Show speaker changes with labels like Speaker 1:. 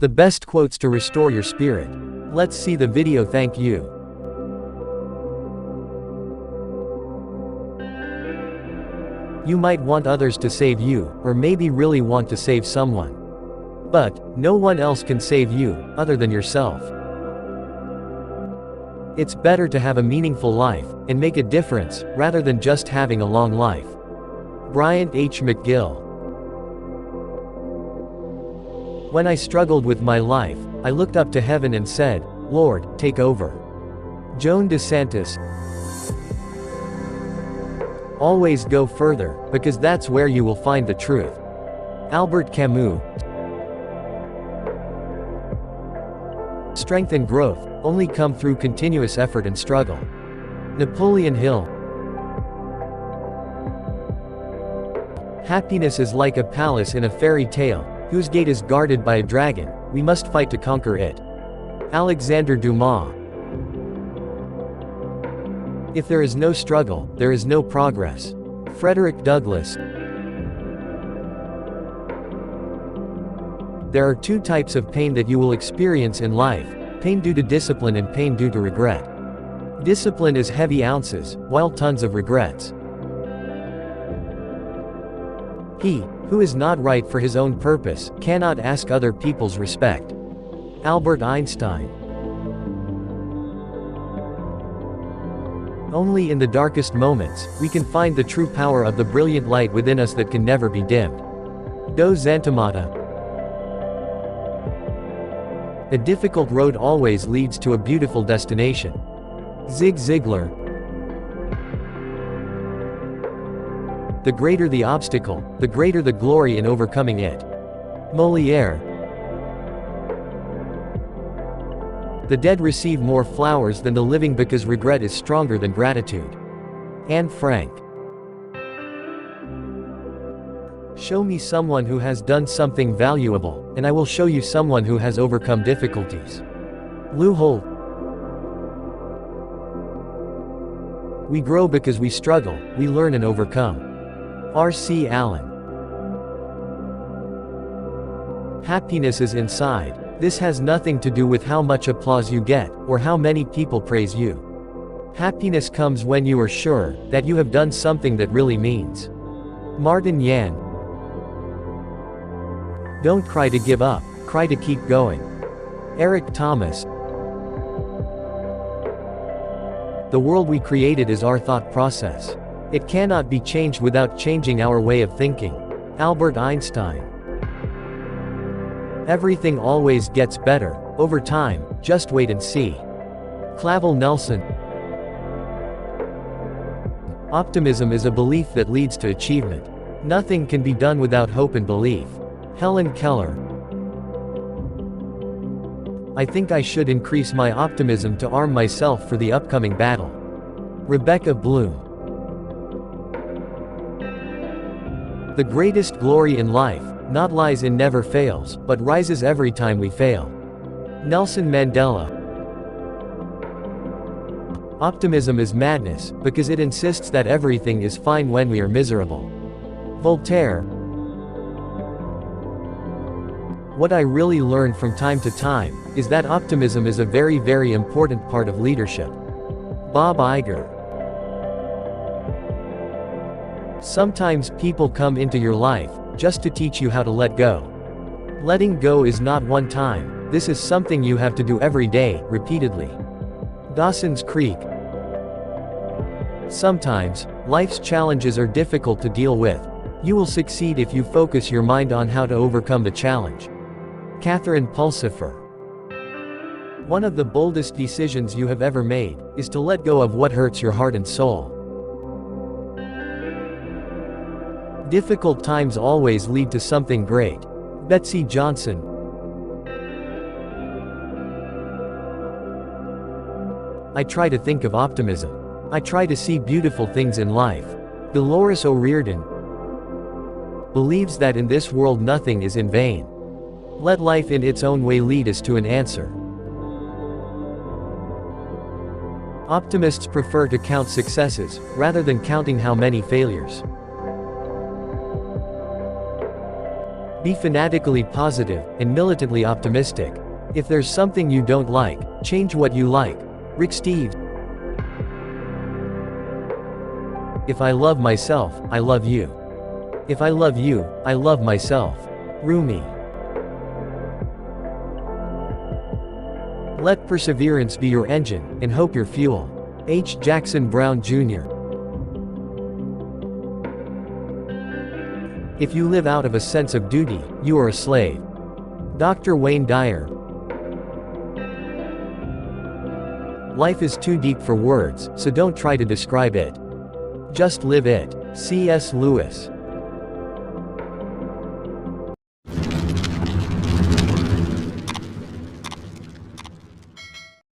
Speaker 1: The best quotes to restore your spirit. Let's see the video. Thank you. You might want others to save you, or maybe really want to save someone. But no one else can save you, other than yourself. It's better to have a meaningful life, and make a difference, rather than just having a long life. Bryant H. McGill. When I struggled with my life, I looked up to heaven and said, "Lord, take over." Joan DeSantis. Always go further, because that's where you will find the truth. Albert Camus. Strength and growth only come through continuous effort and struggle. Napoleon Hill. Happiness is like a palace in a fairy tale, whose gate is guarded by a dragon. We must fight to conquer it. Alexander Dumas. If there is no struggle, there is no progress. Frederick Douglass. There are two types of pain that you will experience in life: pain due to discipline and pain due to regret. Discipline is heavy ounces, while tons of regrets. He who is not right for his own purpose cannot ask other people's respect. Albert Einstein. Only in the darkest moments, we can find the true power of the brilliant light within us that can never be dimmed. DeoSenyoChannel. A difficult road always leads to a beautiful destination. Zig Ziglar. The greater the obstacle, the greater the glory in overcoming it. Molière. The dead receive more flowers than the living because regret is stronger than gratitude. Anne Frank. Show me someone who has done something valuable, and I will show you someone who has overcome difficulties. Lou Holt. We grow because we struggle, we learn and overcome. R.C. Allen. Happiness is inside. This has nothing to do with how much applause you get, or how many people praise you. Happiness comes when you are sure that you have done something that really means. Martin Yan. Don't cry to give up, cry to keep going. Eric Thomas. The world we created is our thought process. It cannot be changed without changing our way of thinking. Albert Einstein. Everything always gets better, over time, just wait and see. Clavel Nelson. Optimism is a belief that leads to achievement. Nothing can be done without hope and belief. Helen Keller. I think I should increase my optimism to arm myself for the upcoming battle. Rebecca Bloom. The greatest glory in life, not lies in never fails, but rises every time we fail. Nelson Mandela. Optimism is madness, because it insists that everything is fine when we are miserable. Voltaire. What I really learned from time to time is that optimism is a very, very important part of leadership. Bob Iger. Sometimes people come into your life just to teach you how to let go. Letting go is not one time, this is something you have to do every day, repeatedly. Dawson's Creek. Sometimes, life's challenges are difficult to deal with. You will succeed if you focus your mind on how to overcome the challenge. Catherine Pulsifer. One of the boldest decisions you have ever made is to let go of what hurts your heart and soul. Difficult times always lead to something great. Betsy Johnson. I try to think of optimism. I try to see beautiful things in life. Dolores O'Riordan believes that in this world nothing is in vain. Let life in its own way lead us to an answer. Optimists prefer to count successes, rather than counting how many failures. Be fanatically positive, and militantly optimistic. If there's something you don't like, change what you like. Rick Steves. If I love myself, I love you. If I love you, I love myself. Rumi. Let perseverance be your engine, and hope your fuel. H. Jackson Brown Jr. If you live out of a sense of duty, you are a slave. Dr. Wayne Dyer. Life is too deep for words, so don't try to describe it. Just live it. C.S. Lewis.